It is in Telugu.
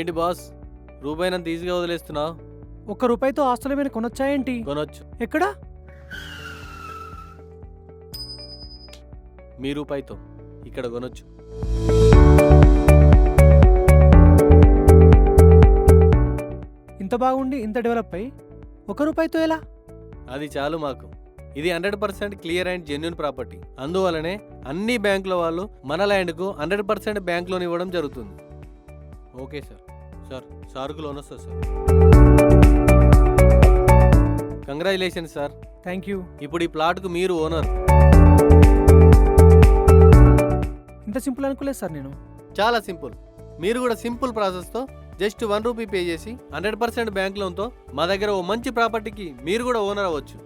ఏంటి బాస్, రూపాయినంత ఈజీగా వదిలేస్తున్నావు? ₹1 ఆస్తుల మీద కొనొచ్చాయేంటి? కొనొచ్చు. ఎక్కడ? మీ రూపాయితో ఇక్కడ కొనొచ్చు. ఇంత బాగుండి ఇంత డెవలప్ అయ్యి ₹1 ఎలా? అది చాలు మాకు. ఇది 100% క్లియర్ అండ్ జెన్యున్ ప్రాపర్టీ. అందువల్లనే అన్ని బ్యాంకుల వాళ్ళు మన ల్యాండ్కు 100% బ్యాంక్ లోన్ ఇవ్వడం జరుగుతుంది. Okay sir. సార్కు లోన్ వస్తుంది sir. Congratulations sir. Thank you. ఇప్పుడు ఈ ప్లాట్కు మీరు ఓనర్. ఇంత సింపుల్ అనుకోలేదు సార్ నేను. చాలా సింపుల్. మీరు కూడా సింపుల్ ప్రాసెస్తో జస్ట్ ₹1 పే చేసి 100% బ్యాంక్ లోన్తో మా దగ్గర ఓ మంచి ప్రాపర్టీకి మీరు కూడా ఓనర్ అవ్వచ్చు.